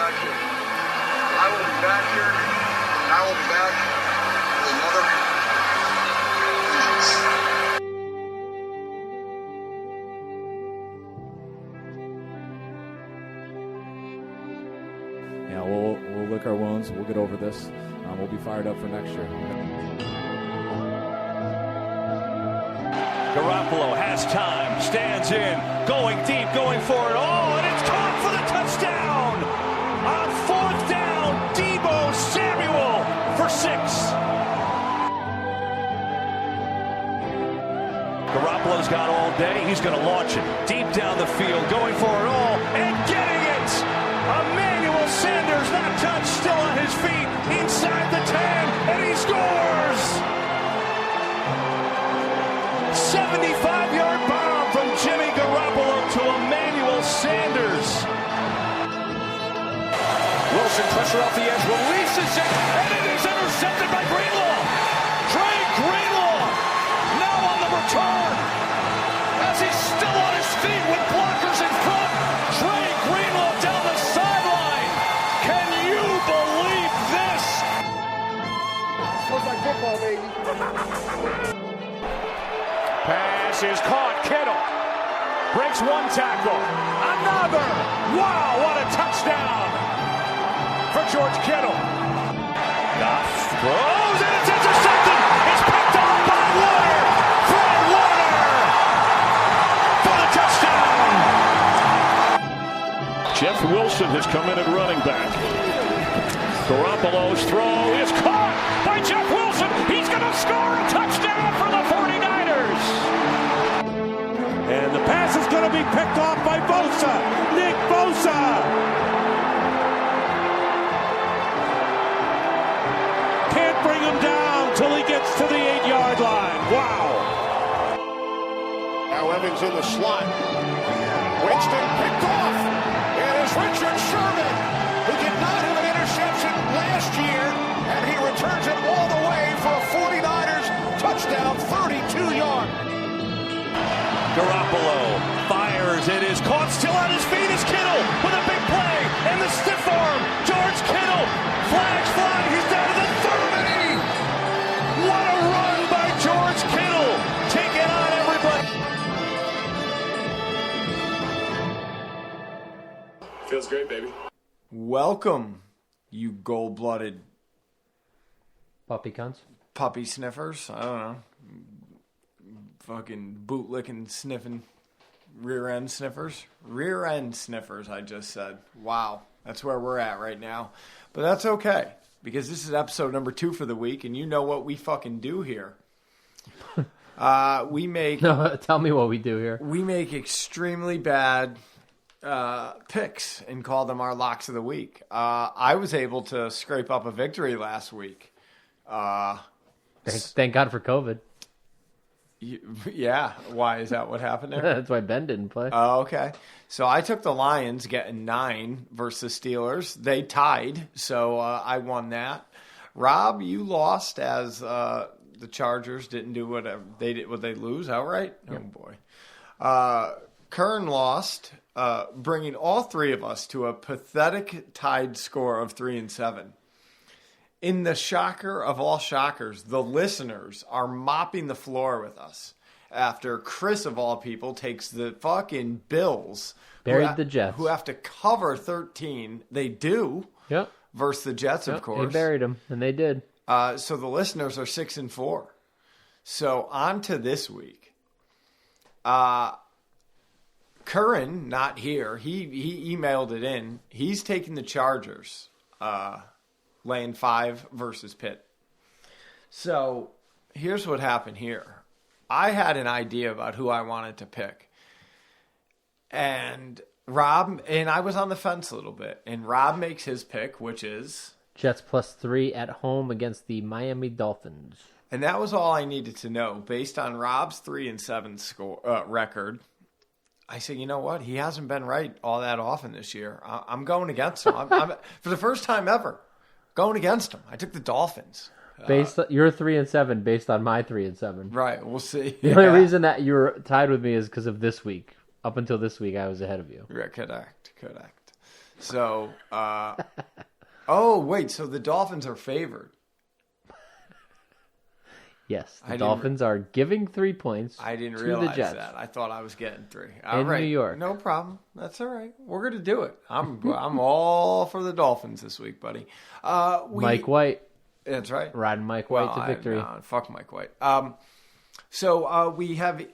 back here. I will be back here, and I will be back with another vengeance. Yeah, we'll lick our wounds. We'll get over this. We'll be fired up for next year. Garoppolo has time, stands in, going deep, going for it all, and it's caught for the touchdown! On fourth down, Deebo Samuel for 6. Garoppolo's got all day. He's going to launch it deep down the field, going for it all, and getting it! Emmanuel Sanders, not touched, still on his feet, inside the 10, and he scores! 75-yard bomb from Jimmy Garoppolo to Emmanuel Sanders. Wilson, pressure off the edge, releases it, and it is intercepted by Greenlaw. Trey Greenlaw now on the return. As he's still on his feet with blockers in front, Trey Greenlaw down the sideline. Can you believe this? Looks like football, baby. Pass is caught. Kittle breaks one tackle. Another. Wow, what a touchdown for George Kittle. Goff throws and it's intercepted. It's picked off by Warner. Fred Warner for the touchdown. Jeff Wilson has come in at running back. Garoppolo's throw is caught by Jeff Wilson. He's going to score a touchdown for the 49ers. And the pass is going to be picked off by Bosa. Nick Bosa. Can't bring him down till he gets to the 8-yard line. Wow. Now Evans in the slot. Winston picked off. It is Richard Sherman, who did not have an interception last year, and he returns it all the way for a 49ers touchdown, 32-yard. Garoppolo fires. It is caught. Still on his feet is Kittle with a big play. And the stiff arm. George Kittle. Flags fly. He's down to the 30. What a run by George Kittle. Taking on everybody. Feels great, baby. Welcome, you gold-blooded Puppy cunts. puppy sniffers. I don't know. Fucking bootlicking, sniffing, rear-end sniffers. Rear-end sniffers, I just said. Wow. That's where we're at right now. But that's okay, because this is episode number 2 for the week, and you know what we fucking do here. We make... No, tell me what we do here. We make extremely bad picks and call them our locks of the week. I was able to scrape up a victory last week. Thank God for COVID. Yeah. Why? Is that what happened there? That's why Ben didn't play. Oh, okay. So I took the Lions getting 9 versus Steelers. They tied, so I won that. Rob, you lost as the Chargers didn't do whatever they did. Would they lose outright? Yep. Oh boy. Kern lost, bringing all 3 of us to a pathetic tied score of 3-7. In the shocker of all shockers, the listeners are mopping the floor with us after Chris, of all people, takes the fucking Bills. Buried the Jets. Who have to cover 13. They do. Yep. Versus the Jets, of course. They buried them, and they did. So the listeners are 6-4. So on to this week. Curran, not here. He emailed it in. He's taking the Chargers. Laying 5 versus Pitt. So here's what happened here. I had an idea about who I wanted to pick. And Rob, and I was on the fence a little bit. And Rob makes his pick, which is... Jets +3 at home against the Miami Dolphins. And that was all I needed to know. Based on Rob's 3-7 score record, I said, you know what? He hasn't been right all that often this year. I'm going against him. I'm for the first time ever. Going against them. I took the Dolphins. You're 3-7 based on my 3-7. Right. We'll see. The only reason that you were tied with me is because of this week. Up until this week, I was ahead of you. Yeah, correct. So, oh, wait, so the Dolphins are favored. Yes, the Dolphins are giving 3 points I didn't to realize the Jets. that. I thought I was getting 3. In New York. No problem. That's all right. We're going to do it. I'm all for the Dolphins this week, buddy. Mike White. That's right. Riding Mike White to victory. Fuck Mike White. So we have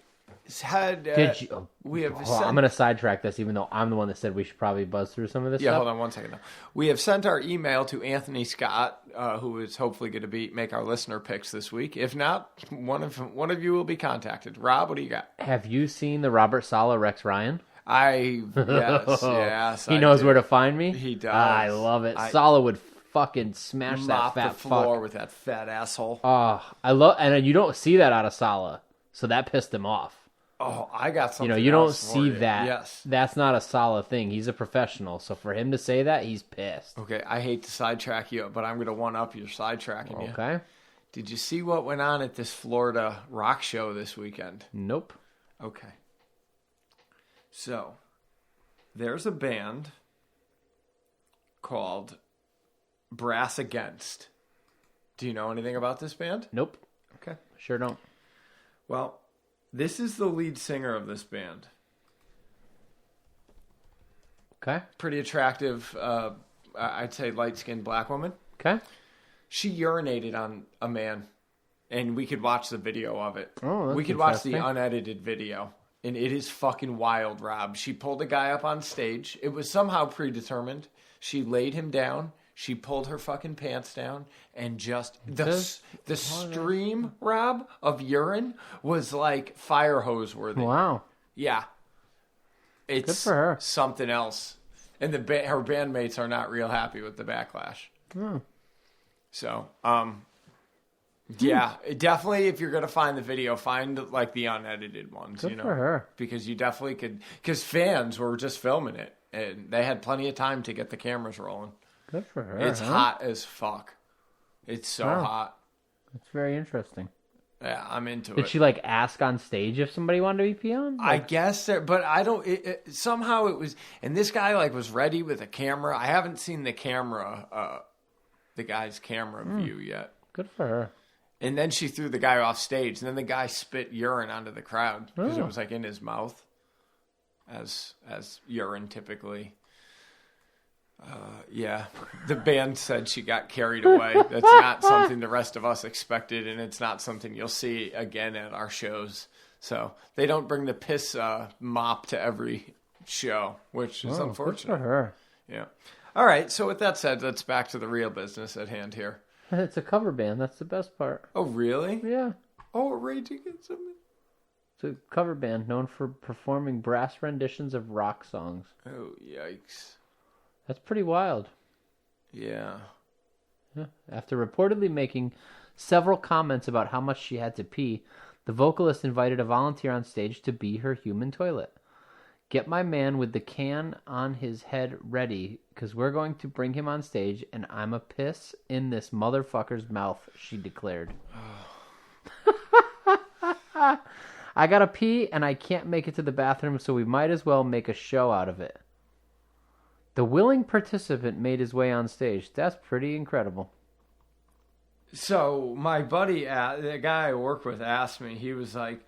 had... I'm going to sidetrack this, even though I'm the one that said we should probably buzz through some of this stuff. Hold on one second. Now. We have sent our email to Anthony Scott, who is hopefully going to make our listener picks this week. If not, one of you will be contacted. Rob, what do you got? Have you seen the Robert Saleh Rex Ryan? Yes. He knows where to find me? He does. I love it. Saleh would fucking smash that fat the floor fuck. with that fat asshole. And you don't see that out of Saleh, so that pissed him off. Oh, I got something. You don't else see for you. that. Yes. That's not a Saleh thing. He's a professional, so for him to say that, he's pissed. Okay, I hate to sidetrack you, but I'm going to one-up your sidetracking you. Okay. Did you see what went on at this Florida rock show this weekend? Nope. Okay. So, there's a band called Brass Against. Do you know anything about this band? Nope. Okay. Sure don't. Well, this is the lead singer of this band. Okay. Pretty attractive, I'd say light-skinned black woman. Okay. She urinated on a man, and we could watch the video of it. Oh, that's we could watch the interesting. unedited video, and it is fucking wild, Rob. She pulled a guy up on stage. It was somehow predetermined. She laid him down. She pulled her fucking pants down, and just the stream, Rob, of urine was like fire hose worthy. Wow. Yeah, it's Good for her. something else. And her bandmates are not real happy with the backlash. So, yeah, definitely. If you're gonna find the video, find like the unedited ones. Good for her. Because you definitely could. Because fans were just filming it, and they had plenty of time to get the cameras rolling. Good for her. It's hot as fuck. It's so hot. That's very interesting. Yeah, I'm into it. Did she like ask on stage if somebody wanted to be peed? I guess, but I don't. Somehow it was, and this guy like was ready with a camera. I haven't seen the camera, the guy's camera view yet. Good for her. And then she threw the guy off stage, and then the guy spit urine onto the crowd because it was like in his mouth, as urine typically. Yeah, the band said she got carried away. That's not something the rest of us expected, and it's not something you'll see again at our shows. So they don't bring the piss mop to every show, which is unfortunate. Good for her. Yeah. All right, so with that said, let's back to the real business at hand here. It's a cover band. That's the best part. Oh, really? Yeah. Oh, Rage Against the Machine. It's a cover band known for performing brass renditions of rock songs. Oh, yikes. That's pretty wild. Yeah. After reportedly making several comments about how much she had to pee, the vocalist invited a volunteer on stage to be her human toilet. Get my man with the can on his head ready, because we're going to bring him on stage, and I'm a piss in this motherfucker's mouth, she declared. I gotta pee, and I can't make it to the bathroom, so we might as well make a show out of it. The willing participant made his way on stage. That's pretty incredible. So my buddy, the guy I work with, asked me, he was like,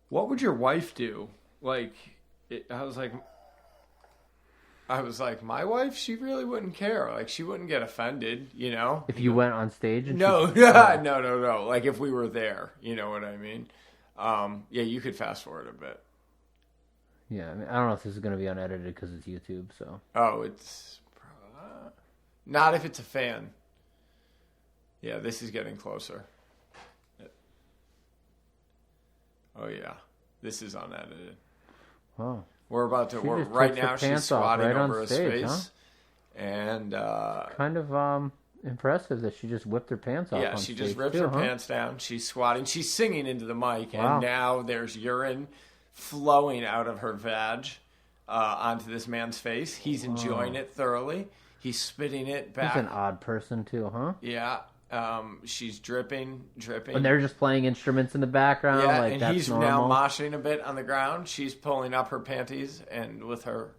what would your wife do? Like, I was like, my wife, she really wouldn't care. Like, she wouldn't get offended, you know? If you went on stage? And No. Like, if we were there, you know what I mean? Yeah, you could fast forward a bit. Yeah, I mean, I don't know if this is going to be unedited because it's YouTube, so. Oh, it's not if it's a fan. Yeah, this is getting closer. Oh yeah, this is unedited. Oh. We're about to. Right now, she's squatting over his face, and kind of impressive that she just whipped her pants off. Yeah, she just ripped her pants down. She's squatting. She's singing into the mic, Wow. and now there's urine flowing out of her vag onto this man's face. He's enjoying it thoroughly. He's spitting it back. He's an odd person too, huh? Yeah. She's dripping. And they're just playing instruments in the background. Yeah, like and that's he's normal. now moshing a bit on the ground. She's pulling up her panties and with her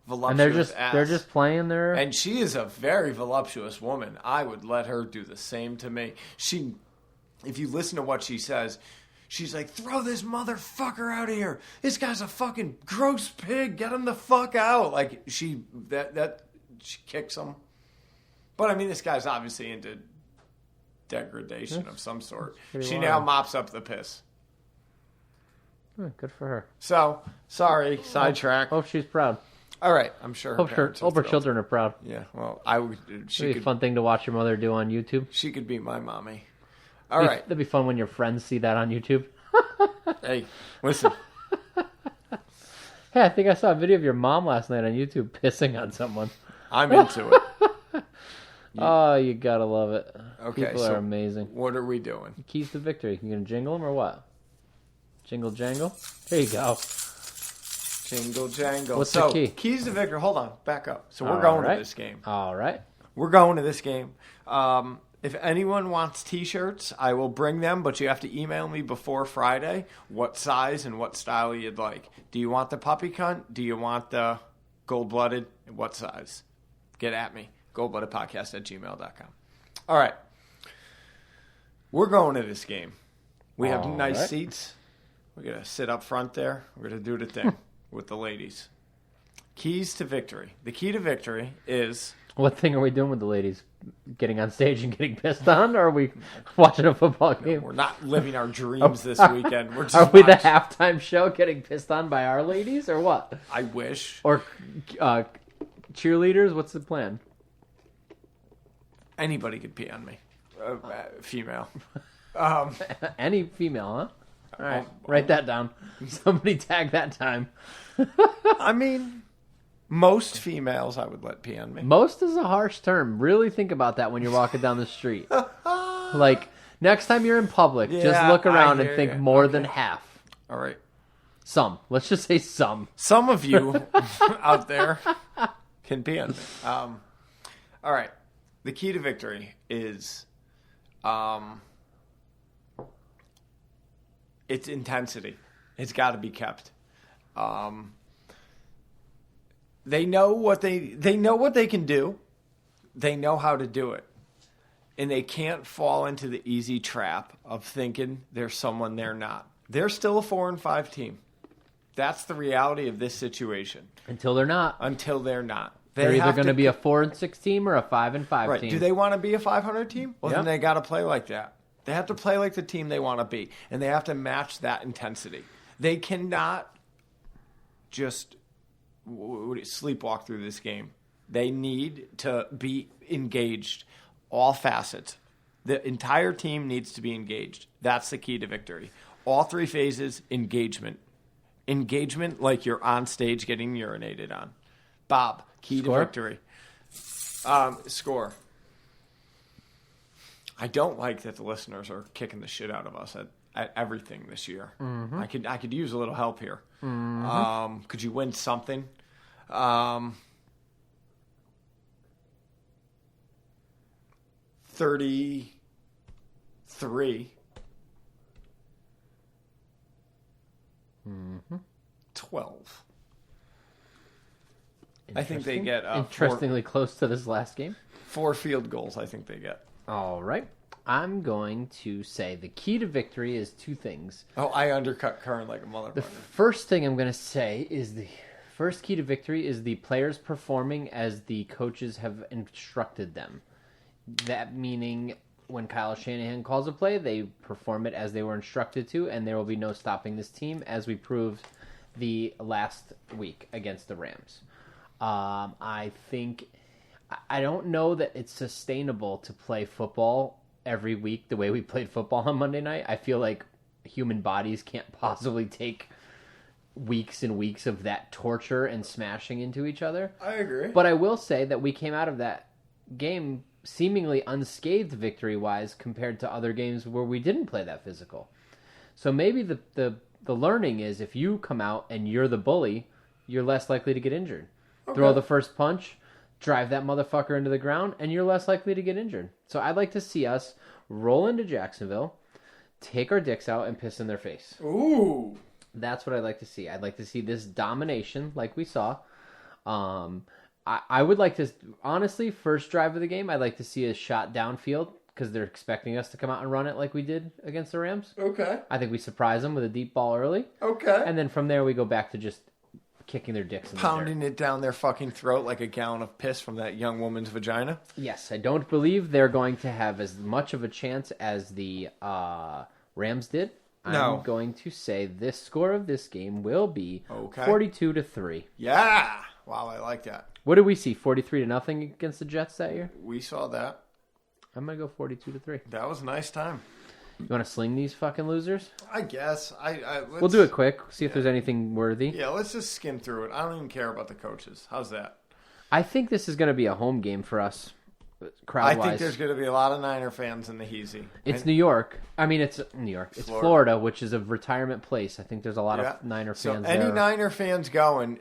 voluptuous ass. They're just playing their. And she is a very voluptuous woman. I would let her do the same to me. If you listen to what she says, she's like, throw this motherfucker out of here. This guy's a fucking gross pig. Get him the fuck out. Like, she kicks him. But, I mean, this guy's obviously into degradation of some sort. She now mops up the piss. Good for her. So, sorry, sidetrack. Hope she's proud. All right, I'm sure her parents Hope her thrilled. children are proud. Yeah, well, I would. It'd be a fun thing to watch your mother do on YouTube. She could be my mommy. All right. That'd be fun when your friends see that on YouTube. Hey, listen. Hey, I think I saw a video of your mom last night on YouTube pissing on someone. I'm into it. Oh, you gotta love it. Okay, People are amazing. What are we doing? Keys to victory. You gonna jingle them or what? Jingle jangle? Here you go. Jingle jangle. What's the key? Keys to victory. Hold on. Back up. So we're All going right. to this game. All right. We're going to this game. If anyone wants T-shirts, I will bring them, but you have to email me before Friday what size and what style you'd like. Do you want the puppy cunt? Do you want the gold-blooded? What size? Get at me. goldbloodedpodcast@gmail.com. All right. We're going to this game. We have nice seats. We're going to sit up front there. We're going to do the thing with the ladies. Keys to victory. The key to victory is... What thing are we doing with the ladies? Getting on stage and getting pissed on, or are we watching a football game? We're not living our dreams this weekend. We're just are we the halftime show getting pissed on by our ladies, or what? I wish. Or cheerleaders? What's the plan? Anybody could pee on me. Female. Any female, huh? All right, write that down. Somebody tag that time. I mean, most females I would let pee on me. Most is a harsh term. Really think about that when you're walking down the street. Like, next time you're in public, just look around and think more than half. All right. Some. Let's just say some. Some of you out there can pee on me. All right. The key to victory is its intensity. It's got to be kept. They know what they can do. They know how to do it. And they can't fall into the easy trap of thinking there's someone they're not. They're still a 4-5 team. That's the reality of this situation. Until they're not. They're either going to be a 4-6 team or a 5-5 team. Do they want to be a 500 team? Well, Yep. then they got to play like that. They have to play like the team they want to be, and they have to match that intensity. They cannot just sleepwalk through this game. They need to be engaged, all facets. The entire team needs to be engaged. That's the key to victory. All three phases, engagement. Engagement like you're on stage getting urinated on. Bob, key to victory. Score. I don't like that the listeners are kicking the shit out of us at everything this year. Mm-hmm. I could use a little help here. Mm-hmm. Could you win something? 33. 12. I think they get interestingly close to this last game. 4 field goals. I think they get. All right. I'm going to say the key to victory is 2 things. Oh, I undercut Curran like a motherfucker. The first thing I'm going to say is the first key to victory is the players performing as the coaches have instructed them. That meaning when Kyle Shanahan calls a play, they perform it as they were instructed to, and there will be no stopping this team, as we proved the last week against the Rams. I don't know that it's sustainable to play football every week the way we played football on Monday night. I feel like human bodies can't possibly take weeks and weeks of that torture and smashing into each other. I agree. But I will say that we came out of that game seemingly unscathed victory-wise compared to other games where we didn't play that physical. So maybe the learning is if you come out and you're the bully, you're less likely to get injured. Okay. Throw the first punch, drive that motherfucker into the ground, and you're less likely to get injured. So I'd like to see us roll into Jacksonville, take our dicks out, and piss in their face. Ooh. That's what I'd like to see. I'd like to see this domination like we saw. I would like to, honestly, first drive of the game, I'd like to see a shot downfield because they're expecting us to come out and run it like we did against the Rams. Okay. I think we surprise them with a deep ball early. Okay. And then from there, we go back to just kicking their dicks in the dirt. Pounding it down their fucking throat like a gallon of piss from that young woman's vagina. Yes, I don't believe they're going to have as much of a chance as the Rams did. No. I'm going to say this score of this game will be Okay. 42-3. Yeah. Wow, I like that. What did we see? 43-0 against the Jets that year? We saw that. I'm going to go 42-3. That was a nice time. You want to sling these fucking losers? I guess. We'll do it quick. See if there's anything worthy. Yeah, let's just skim through it. I don't even care about the coaches. How's that? I think this is going to be a home game for us, crowd-wise. I think there's going to be a lot of Niner fans in the Heezy. It's New York. I mean, it's New York. It's Florida, which is a retirement place. I think there's a lot of Niner fans there. So any Niner fans going,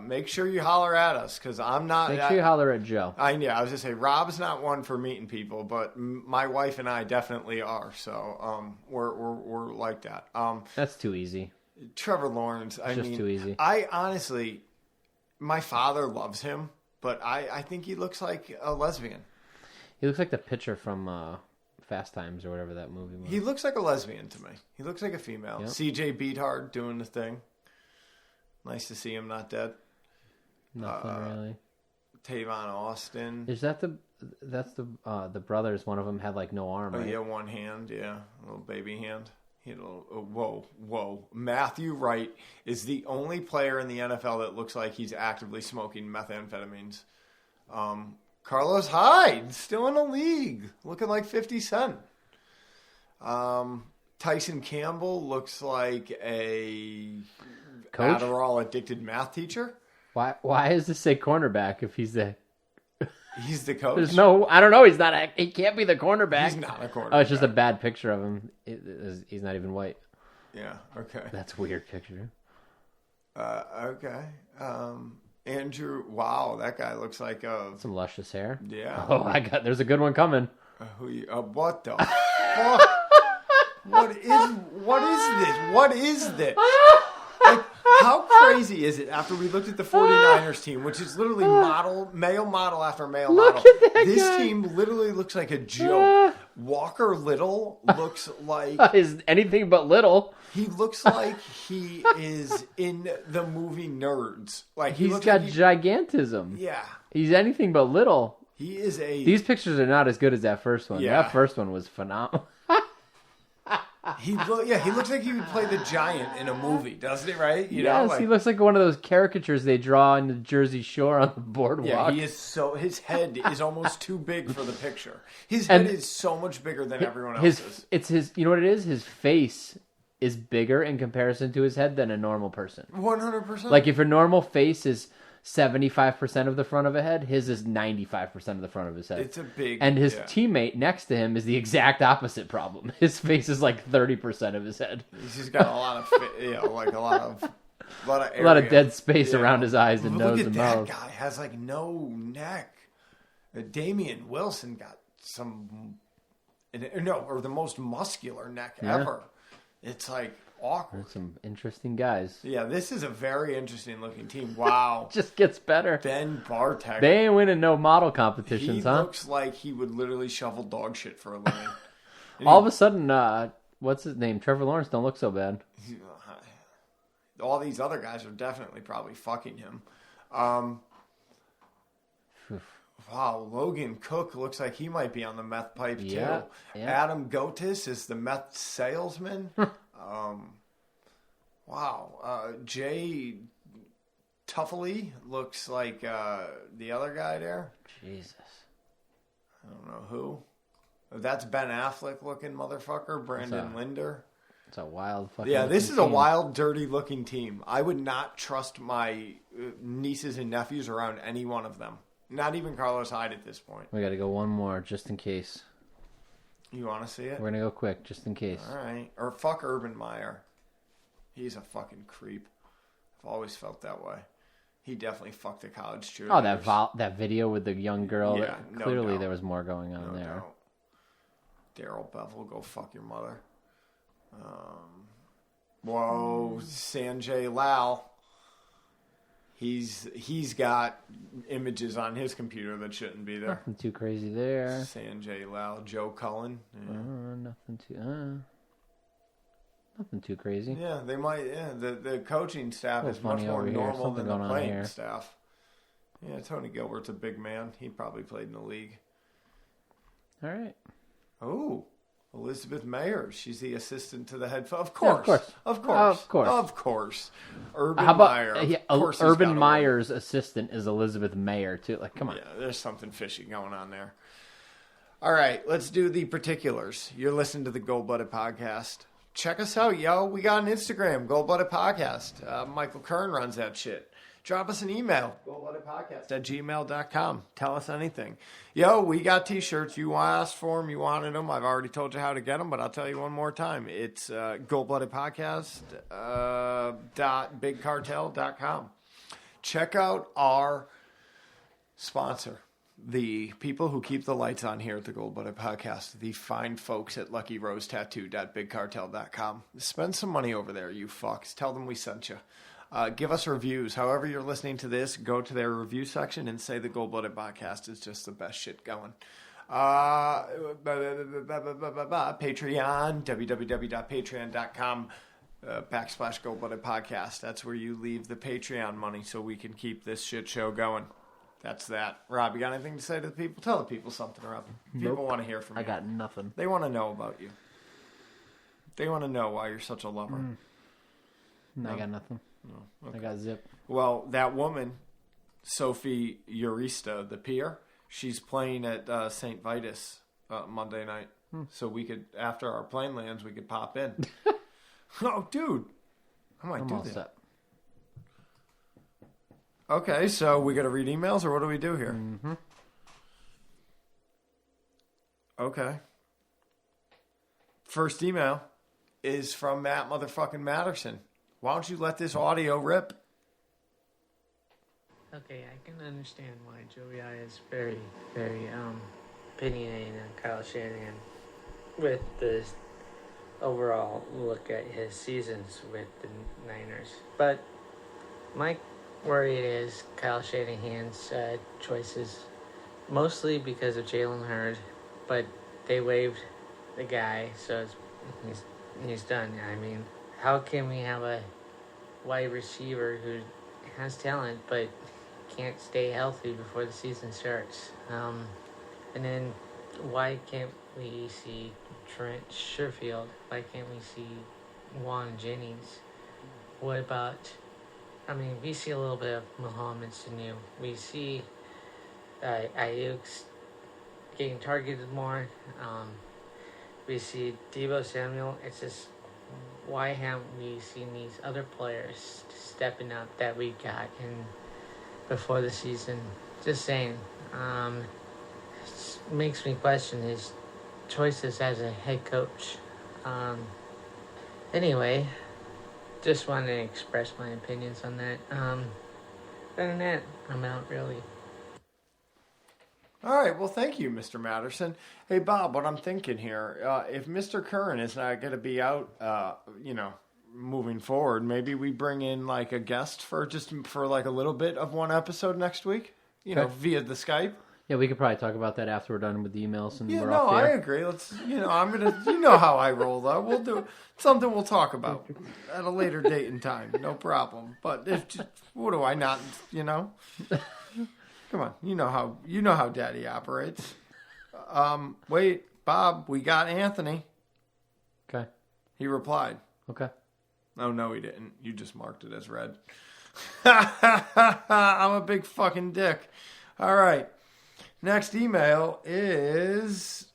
make sure you holler at us because I'm not. Make sure you holler at Joe. I was going to say, Rob's not one for meeting people, but my wife and I definitely are. So we're like that. That's too easy. Trevor Lawrence, I mean, too easy. I honestly, my father loves him, but I think he looks like a lesbian. He looks like the pitcher from Fast Times or whatever that movie was. He looks like a lesbian to me. He looks like a female. Yep. CJ Beathard doing the thing. Nice to see him not dead. Nothing really. Tavon Austin. Is that the brothers? One of them had like no arm, right? Yeah, one hand. Yeah, a little baby hand. He had a little, whoa. Matthew Wright is the only player in the NFL that looks like he's actively smoking methamphetamines. Carlos Hyde, still in the league, looking like 50 Cent. Tyson Campbell looks like a Coach? Adderall-addicted math teacher. Why does this say cornerback if he's the... He's the coach? There's no... I don't know. He's not... He can't be the cornerback. He's not a cornerback. Oh, it's just a bad picture of him. He's not even white. Yeah, okay. That's a weird picture. Okay. Andrew, wow, that guy looks like some luscious hair. Yeah. Oh, there's a good one coming. What the fuck? What is this? Like, how crazy is it after we looked at the 49ers team, which is literally male model after male model. Look at that This guy. team literally looks like a joke. Walker Little looks like... is anything but little. He looks like he is in the movie Nerds. Like He's got gigantism. Yeah. He's anything but little. He is a... These pictures are not as good as that first one. Yeah. That first one was phenomenal. He looks like he would play the giant in a movie, doesn't he? Right? You know, Yes, like, he looks like one of those caricatures they draw in the Jersey Shore on the boardwalk. yeah, he is so. His head is almost too big for the picture. His head is so much bigger than everyone else's. It's his. You know what it is? His face is bigger in comparison to his head than a normal person. 100%. Like if a normal face is 75% of the front of a head, his is 95% of the front of his head. It's a big... And his teammate next to him is the exact opposite problem. His face is like 30% of his head. He's just got a lot of, like a lot of area. A lot of dead space around his eyes and nose and mouth. Look at that guy. Has like no neck. Damian Wilson got or the most muscular neck ever. It's like awkward. There's some interesting guys. Yeah, this is a very interesting looking team. Wow. Just gets better. Ben Bartek. They ain't winning no model competitions, He huh? looks like he would literally shovel dog shit for a living. All of a sudden, what's his name? Trevor Lawrence don't look so bad. All these other guys are definitely probably fucking him. Wow, Logan Cook looks like he might be on the meth pipe too. Yeah. Adam Gotis is the meth salesman. Wow. Jay Tuffley looks like the other guy there. Jesus. I don't know who. That's Ben Affleck looking motherfucker. Brandon Linder. It's a wild fucking... Yeah, this is team. a wild, dirty looking team. I would not trust my nieces and nephews around any one of them. Not even Carlos Hyde at this point. We got to go one more just in case. You want to see it? We're going to go quick just in case. All right. Or fuck Urban Meyer. He's a fucking creep. I've always felt that way. He definitely fucked the college cheerleaders. Oh, that video with the young girl. Yeah, no clearly doubt. there was more going on there. Daryl Bevel, go fuck your mother. Whoa, Sanjay Lal. He's got images on his computer that shouldn't be there. Nothing too crazy there. Sanjay Lal, Joe Cullen. Yeah. Nothing too crazy. Yeah, they might. Yeah, the coaching staff is much funny more over here. normal than the Something going on playing here. staff. Yeah, Tony Gilbert's a big man. He probably played in the league. All right. Oh, Elizabeth Mayer. She's the assistant to the head. Of course. Of course. Urban How about Meyer. Of course he's Urban gotta Meyer's assistant is Elizabeth Mayer too? Like, come on. Yeah, there's something fishy going on there. All right, let's do the particulars. You're listening to the Gold Blooded Podcast. Check us out, yo. We got an Instagram, Gold Blooded Podcast. Michael Kern runs that shit. Drop us an email, goldbloodedpodcast@gmail.com. Tell us anything. Yo, we got T-shirts. You asked for them. You wanted them. I've already told you how to get them, but I'll tell you one more time. It's goldbloodedpodcast.bigcartel.com. Check out our sponsor, the people who keep the lights on here at the Gold Blooded Podcast, the fine folks at LuckyRoseTattoo.BigCartel.com. Spend some money over there, you fucks. Tell them we sent you. Give us reviews. However you're listening to this, go to their review section and say the Gold Blooded Podcast is just the best shit going. Patreon, www.patreon.com /Gold Blooded Podcast. That's where you leave the Patreon money so we can keep this shit show going. That's that. Rob, you got anything to say to the people? Tell the people something, Rob. People want to hear from you. I got nothing. They want to know about you. They want to know why you're such a lover. No? I got nothing. No. Okay. I got zip. Well, that woman, Sophie Urista, the peer, she's playing at St. Vitus Monday night. So we could, after our plane lands, we could pop in. Oh, dude. I might do that. Set. Okay, so we got to read emails, or what do we do here? Mm-hmm. Okay. First email is from Matt motherfucking Matterson. Why don't you let this audio rip? Okay, I can understand why Joey I is very, very opinionated on Kyle Shanahan with the overall look at his seasons with the Niners. But my worry is Kyle Shanahan's choices, mostly because of Jalen Hurd, but they waived the guy, so he's done. I mean, how can we have a wide receiver who has talent but can't stay healthy before the season starts? And then why can't we see Trent Sherfield? Why can't we see Juan Jennings? What about, I mean, we see a little bit of Mohamed Sanu. We see Ayuk's getting targeted more. We see Deebo Samuel. It's just, why haven't we seen these other players stepping up that we got in before the season? Just saying. It makes me question his choices as a head coach. Anyway, just wanted to express my opinions on that. Other than that, I'm out, really. All right, well, thank you, Mr. Matterson. Hey, Bob, what I'm thinking here, if Mr. Curran is not going to be out, moving forward, maybe we bring in, like, a guest for like, a little bit of one episode next week, via the Skype. Yeah, we could probably talk about that after we're done with the emails and we're off the air. I agree. Let's, I'm going to, you know how I roll, though. We'll do something we'll talk about at a later date and time. No problem. But what do I not, Come on, you know how Daddy operates. Wait, Bob, we got Anthony. Okay. He replied. Okay. Oh, no, he didn't. You just marked it as read. I'm a big fucking dick. All right. Next email is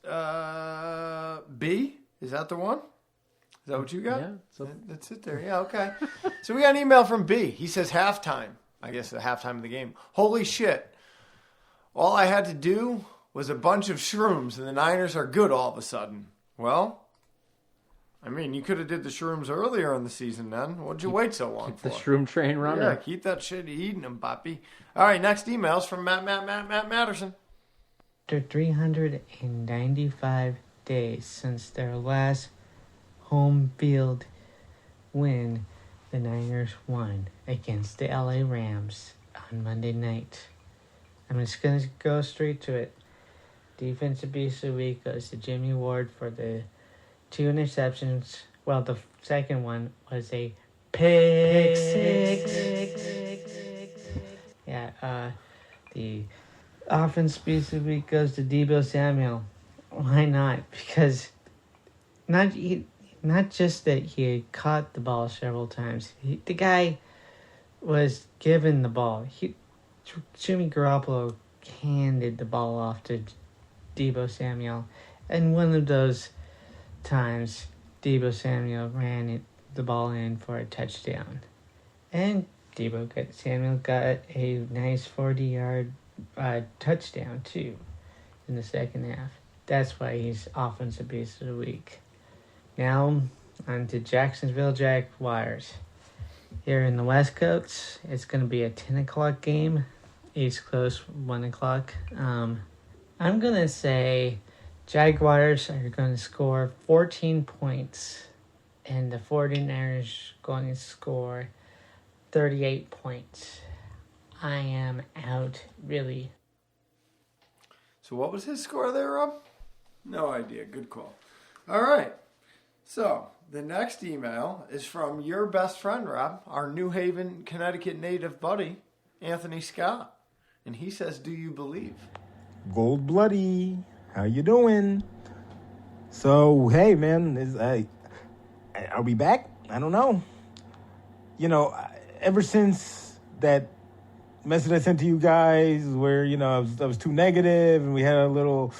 B. Is that the one? Is that what you got? Yeah. So that's it there. Yeah, okay. So we got an email from B. He says halftime. I guess the halftime of the game. Holy shit. All I had to do was a bunch of shrooms, and the Niners are good all of a sudden. Well, I mean, you could have did the shrooms earlier in the season then. What'd you wait so long for? The shroom train running. Yeah, keep that shit eating them, Poppy. All right, next email's from Matt Matterson. After 395 days since their last home field win, the Niners won against the LA Rams on Monday night. I'm just going to go straight to it. Defensive Beast of the Week goes to Jimmy Ward for the 2 interceptions. Well, the second one was a pick six. Yeah, the Offensive Beast of the Week goes to Deebo Samuel. Why not? Because not just that he had caught the ball several times. The guy was given the ball. Jimmy Garoppolo handed the ball off to Deebo Samuel. And one of those times, Deebo Samuel ran the ball in for a touchdown. And Samuel got a nice 40-yard touchdown, too, in the second half. That's why he's Offensive Beast of the Week. Now, on to Jacksonville Jaguars. Here in the West Coast, it's going to be a 10 o'clock game. East Coast, 1 o'clock. I'm going to say Jaguars are going to score 14 points. And the 49ers going to score 38 points. I am out, really. So what was his score there, Rob? No idea. Good call. All right. So the next email is from your best friend, Rob, our New Haven, Connecticut native buddy, Anthony Scott. And he says, do you believe? Gold Bloody, how you doing? So, hey, man, are we back? I don't know. You know, ever since that message I sent to you guys where, you know, I was too negative and we had a little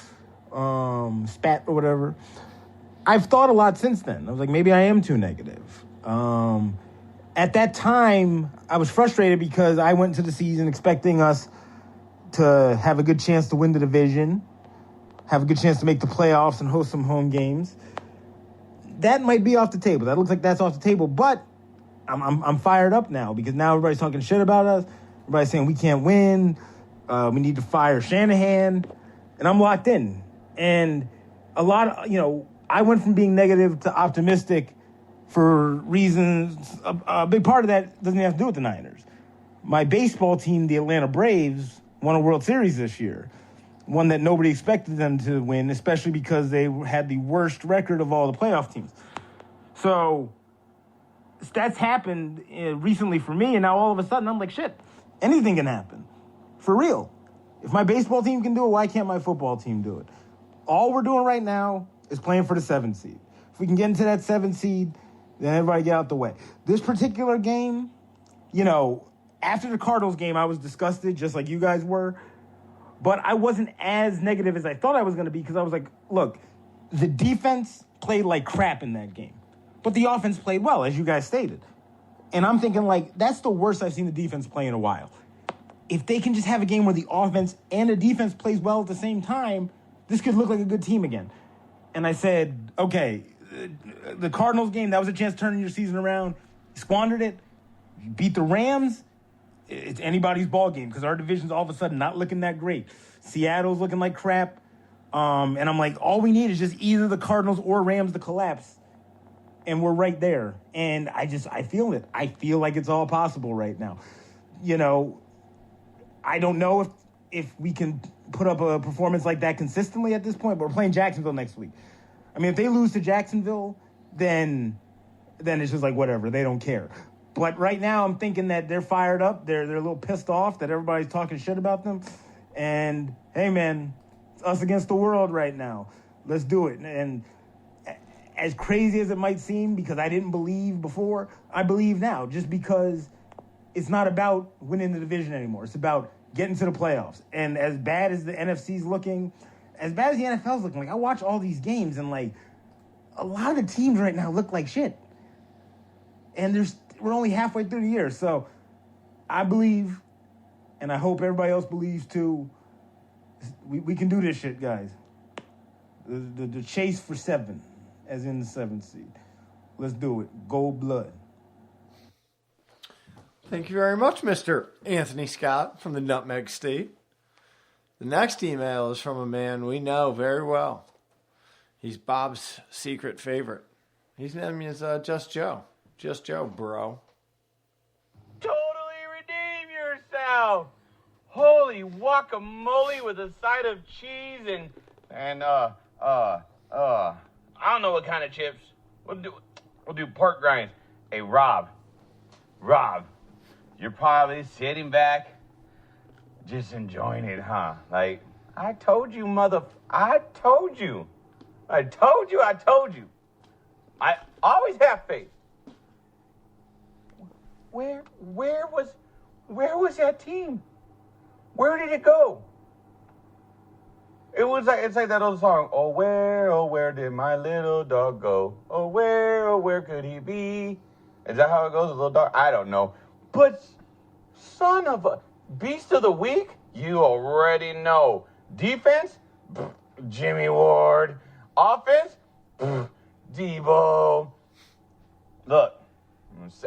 spat or whatever, I've thought a lot since then. I was like, maybe I am too negative. At that time, I was frustrated because I went into the season expecting us to have a good chance to win the division, have a good chance to make the playoffs and host some home games. That might be off the table. That looks like that's off the table, but I'm fired up now because now everybody's talking shit about us. Everybody's saying we can't win. We need to fire Shanahan, and I'm locked in. And a lot of, you know, I went from being negative to optimistic for reasons. A big part of that doesn't have to do with the Niners. My baseball team, the Atlanta Braves, won a World Series this year. One that nobody expected them to win, especially because they had the worst record of all the playoff teams. So that's happened recently for me, and now all of a sudden I'm like, shit, anything can happen. For real. If my baseball team can do it, why can't my football team do it? All we're doing right now is playing for the 7th seed. If we can get into that 7th seed, then everybody get out the way. This particular game, you know, after the Cardinals game, I was disgusted, just like you guys were. But I wasn't as negative as I thought I was going to be because I was like, look, the defense played like crap in that game. But the offense played well, as you guys stated. And I'm thinking, like, that's the worst I've seen the defense play in a while. If they can just have a game where the offense and the defense plays well at the same time, this could look like a good team again. And I said, okay, the Cardinals game, that was a chance to turn your season around. You squandered it. You beat the Rams. It's anybody's ball game because our division's all of a sudden not looking that great. Seattle's looking like crap. And I'm like, all we need is just either the Cardinals or Rams to collapse. And we're right there. And I feel it. I feel like it's all possible right now. You know, I don't know if we can put up a performance like that consistently at this point, but we're playing Jacksonville next week. I mean, if they lose to Jacksonville, then it's just like whatever. They don't care. But right now, I'm thinking that they're fired up. They're a little pissed off that everybody's talking shit about them. And, hey, man, it's us against the world right now. Let's do it. And as crazy as it might seem, because I didn't believe before, I believe now. Just because it's not about winning the division anymore. It's about getting to the playoffs. And as bad as the NFC's looking, as bad as the NFL's looking, like, I watch all these games, and, like, a lot of the teams right now look like shit. And we're only halfway through the year. So I believe, and I hope everybody else believes too, we can do this shit, guys. The chase for 7, as in the 7th seed. Let's do it. Gold blood. Thank you very much, Mr. Anthony Scott from the Nutmeg State. The next email is from a man we know very well. He's Bob's secret favorite. His name is Just Joe. Just Joe, bro. wow. Holy guacamole with a side of cheese and I don't know what kind of chips. We'll do pork rinds. Hey, Rob, you're probably sitting back, just enjoying it, huh? Like, I told you. I told you. I always have faith. Where was that team? Where did it go? It's like that old song. Oh, where did my little dog go? Oh, where could he be? Is that how it goes, a little dog? I don't know. But son of a beast of the week, you already know. Defense, Jimmy Ward. Offense, Debo. Look,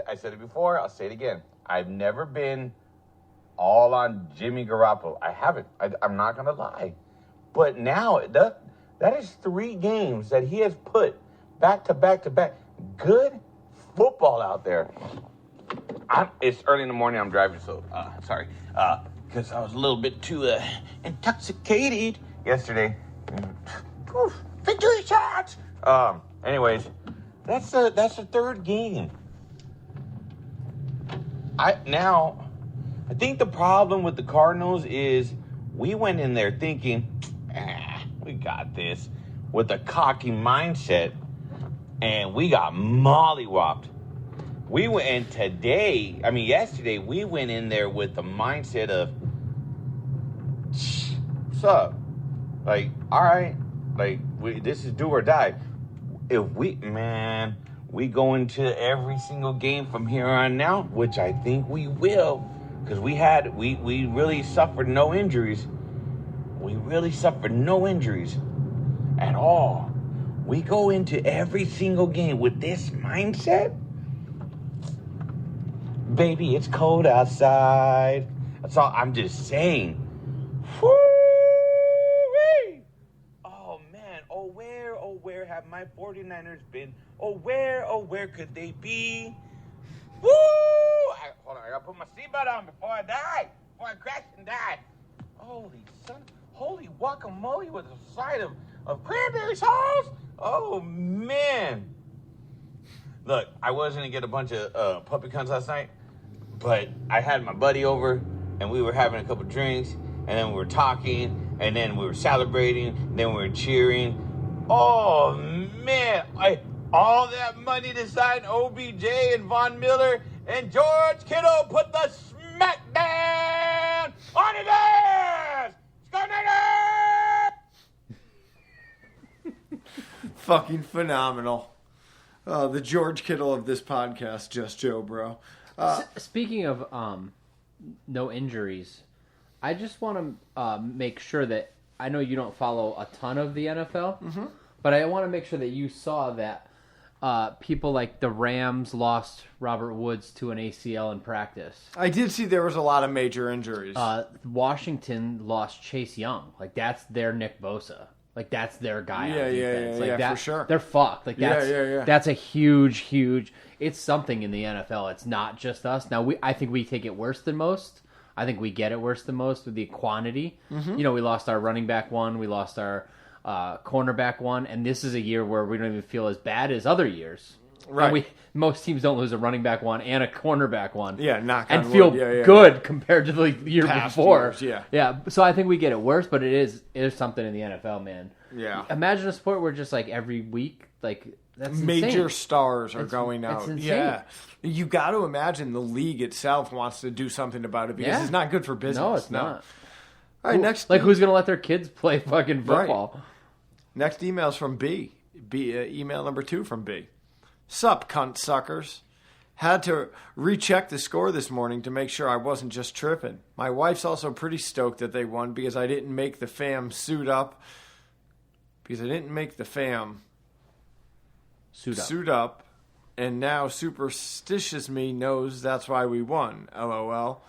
I said it before, I'll say it again. I've never been all on Jimmy Garoppolo. I haven't. I'm not going to lie. But now, that is 3 games that he has put back to back to back. Good football out there. It's early in the morning. I'm driving, so sorry. Because I was a little bit too intoxicated yesterday. Victory shots! Anyways, that's the 3rd game. I think the problem with the Cardinals is we went in there thinking, we got this, with a cocky mindset, and we got mollywopped. Yesterday, we went in there with the mindset of, what's up? Like, all right, like, this is do or die. If we go into every single game from here on out, which I think we will, because we really suffered no injuries. We really suffered no injuries at all. We go into every single game with this mindset. Baby, it's cold outside. That's all I'm just saying. Woo-wee! Oh, man. Oh, where have my 49ers been? Oh, where could they be? Woo! Hold on, I gotta put my seatbelt on before I die. Before I crash and die. Holy guacamole with a side of cranberry sauce. Oh, man. Look, I was going to get a bunch of puppy cunts last night, but I had my buddy over, and we were having a couple drinks, and then we were talking, and then we were celebrating, and then we were cheering. Oh, man. All that money to sign OBJ and Von Miller and George Kittle put the smackdown on his ass! Fucking phenomenal. The George Kittle of this podcast, Just Joe, bro. Speaking of no injuries, I just want to make sure that, I know you don't follow a ton of the NFL, but I want to make sure that you saw that people like the Rams lost Robert Woods to an ACL in practice. I did see there was a lot of major injuries. Washington lost Chase Young. Like, that's their Nick Bosa. Like, that's their guy on defense. Like, that, for sure. They're fucked. Like, that's a huge... It's something in the NFL. It's not just us. Now, I think we take it worse than most. I think we get it worse than most with the quantity. You know, we lost our running back one. We lost our cornerback one. And this is a year where we don't even feel as bad as other years. Right. Most teams don't lose a running back one and a cornerback one. Yeah, and feel good compared to the year before. Years, yeah. So I think we get it worse, but it is something in the NFL, man. Yeah. Imagine a sport where just like every week, like that's major insane. Stars are going out. That's insane. Yeah. You got to imagine the league itself wants to do something about it because it's not good for business. No, it's not. All right, next. Like, who's going to let their kids play fucking football? Right. Next email's from B. Email number 2 from B. Sup, cunt suckers. Had to recheck the score this morning to make sure I wasn't just tripping. My wife's also pretty stoked that they won because I didn't make the fam suit up. Suit up. And now superstitious me knows that's why we won. LOL.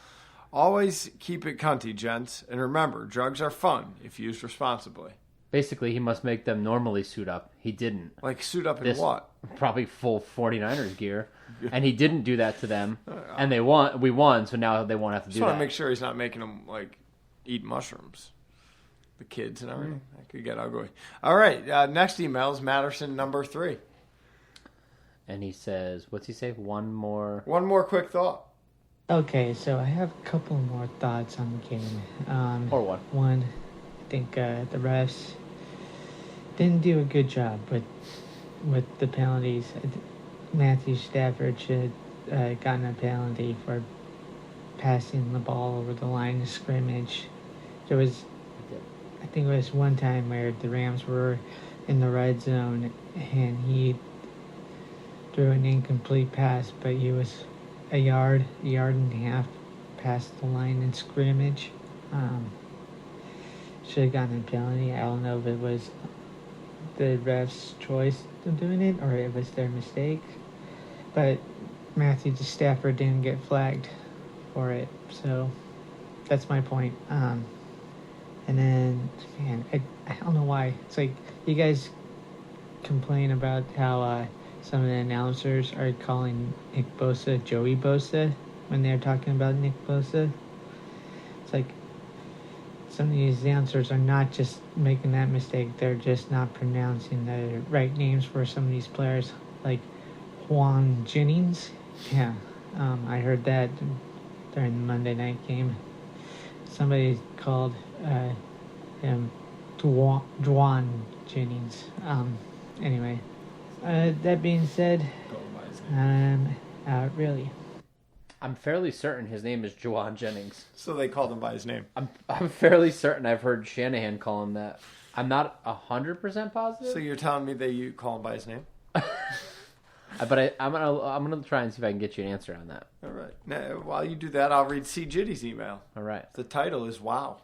Always keep it cunty, gents. And remember, drugs are fun if used responsibly. Basically, he must make them normally suit up. He didn't. Like suit up in what? Probably full 49ers gear. And he didn't do that to them. And we won, so now they won't have to do that. Just want to make sure he's not making them, like, eat mushrooms. The kids and everything. That could get ugly. All right, next email is Matterson number 3. And he says, what's he say? One more quick thought. Okay, so I have a couple more thoughts on the game. Or one. One, I think the refs didn't do a good job with the penalties. Matthew Stafford should have gotten a penalty for passing the ball over the line of scrimmage. I think it was one time where the Rams were in the red zone and he threw an incomplete pass, but he was a yard and a half past the line in scrimmage. Should have gotten a penalty. I don't know if it was the ref's choice of doing it or it was their mistake. But Matthew Stafford didn't get flagged for it. So that's my point. And then, man, I don't know why. It's like you guys complain about how some of the announcers are calling Nick Bosa Joey Bosa when they're talking about Nick Bosa. It's like some of these announcers are not just making that mistake, they're just not pronouncing the right names for some of these players, like Juan Jennings. Yeah, I heard that during the Monday night game. Somebody called him Juan Jennings. Anyway, that being said, really. I'm fairly certain his name is Juwan Jennings. So they called him by his name. I'm fairly certain I've heard Shanahan call him that. I'm not 100% positive. So you're telling me that you call him by his name? But I'm gonna try and see if I can get you an answer on that. All right. Now, while you do that, I'll read C. Jitty's email. All right. The title is Wow.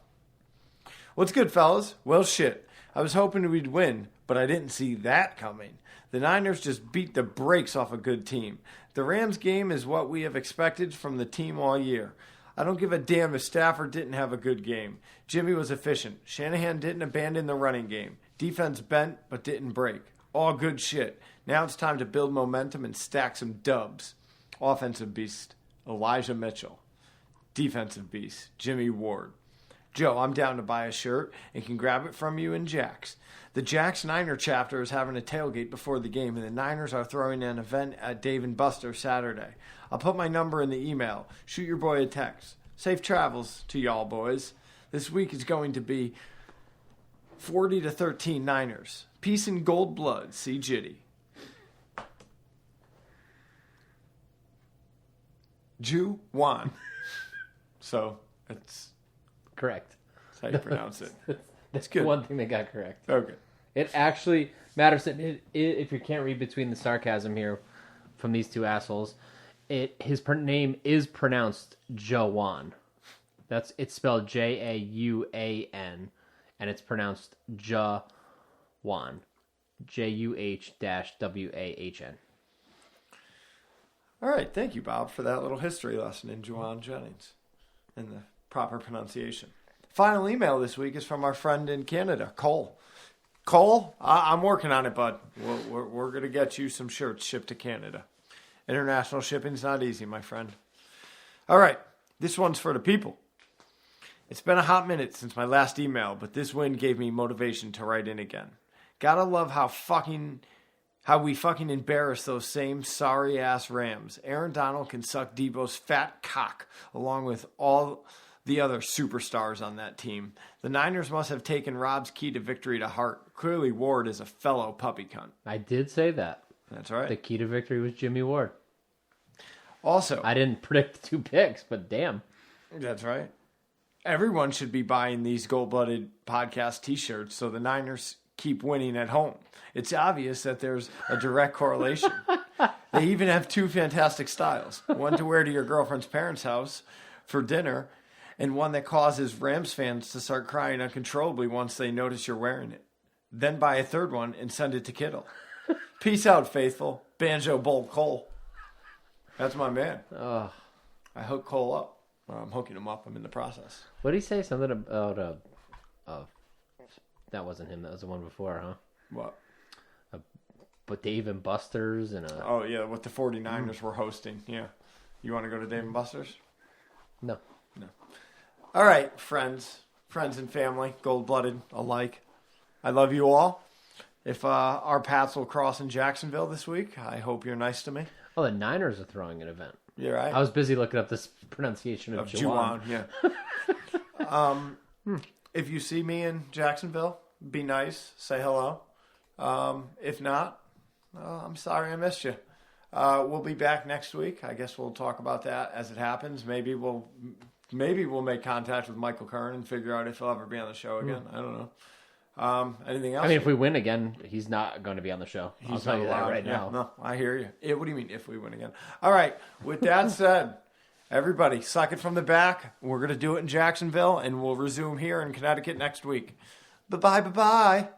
What's good, fellas? Well, shit. I was hoping we'd win, but I didn't see that coming. The Niners just beat the brakes off a good team. The Rams game is what we have expected from the team all year. I don't give a damn if Stafford didn't have a good game. Jimmy was efficient. Shanahan didn't abandon the running game. Defense bent, but didn't break. All good shit. Now it's time to build momentum and stack some dubs. Offensive beast, Elijah Mitchell. Defensive beast, Jimmy Ward. Joe, I'm down to buy a shirt and can grab it from you in Jack's. The Jack's Niner chapter is having a tailgate before the game, and the Niners are throwing an event at Dave & Buster's Saturday. I'll put my number in the email. Shoot your boy a text. Safe travels to y'all, boys. This week is going to be 40-13 Niners. Peace and gold blood. See Jitty. Juwan. So, that's correct. That's how you pronounce it. That's good. One thing they got correct. Okay. It actually matters. If you can't read between the sarcasm here from these two assholes, his name is pronounced Jawan. It's spelled Jauan, and it's pronounced Jawan. JUH-WAHN. All right, thank you, Bob, for that little history lesson in Juwan Jennings and the proper pronunciation. Final email this week is from our friend in Canada, Cole. Cole, I'm working on it, bud. We're going to get you some shirts shipped to Canada. International shipping's not easy, my friend. All right, this one's for the people. It's been a hot minute since my last email, but this win gave me motivation to write in again. Gotta love how we fucking embarrass those same sorry-ass Rams. Aaron Donald can suck Debo's fat cock along with all the other superstars on that team. The Niners must have taken Rob's key to victory to heart. Clearly, Ward is a fellow puppy cunt. I did say that. That's right. The key to victory was Jimmy Ward. Also, I didn't predict the 2 picks, but damn. That's right. Everyone should be buying these gold-blooded podcast t-shirts so the Niners keep winning at home. It's obvious that there's a direct correlation. They even have 2 fantastic styles. One to wear to your girlfriend's parents' house for dinner, and one that causes Rams fans to start crying uncontrollably once they notice you're wearing it. Then buy a 3rd one and send it to Kittle. Peace out, faithful. Banjo Bowl Cole. That's my man. I hooked Cole up. Well, I'm hooking him up. I'm in the process. What did he say? Something about That wasn't him. That was the one before, huh? What? But Dave and Buster's and Oh, yeah, what the 49ers were hosting. Yeah. You want to go to Dave and Buster's? No. All right, friends and family, gold-blooded alike. I love you all. If our paths will cross in Jacksonville this week, I hope you're nice to me. Oh, the Niners are throwing an event. You're right. I was busy looking up this pronunciation of Juwan. Yeah. If you see me in Jacksonville, be nice. Say hello. If not, I'm sorry I missed you. We'll be back next week. I guess we'll talk about that as it happens. Maybe we'll make contact with Michael Kern and figure out if he'll ever be on the show again. I don't know. Anything else? I mean, if we win again, he's not going to be on the show. I'll tell you that right now. No, I hear you. What do you mean if we win again? All right. With that said, everybody, suck it from the back. We're going to do it in Jacksonville, and we'll resume here in Connecticut next week. Bye-bye.